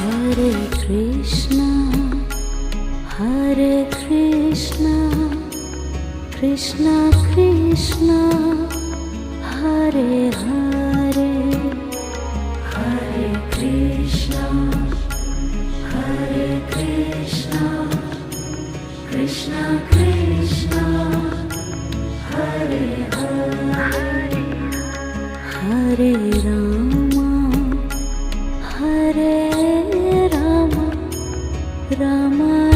Hare Krishna, Hare Krishna, Krishna Krishna, Hare Hare, Hare Krishna, Hare Krishna, Krishna Krishna, Hare Hare, Hare Rama, Hare Rama, Rama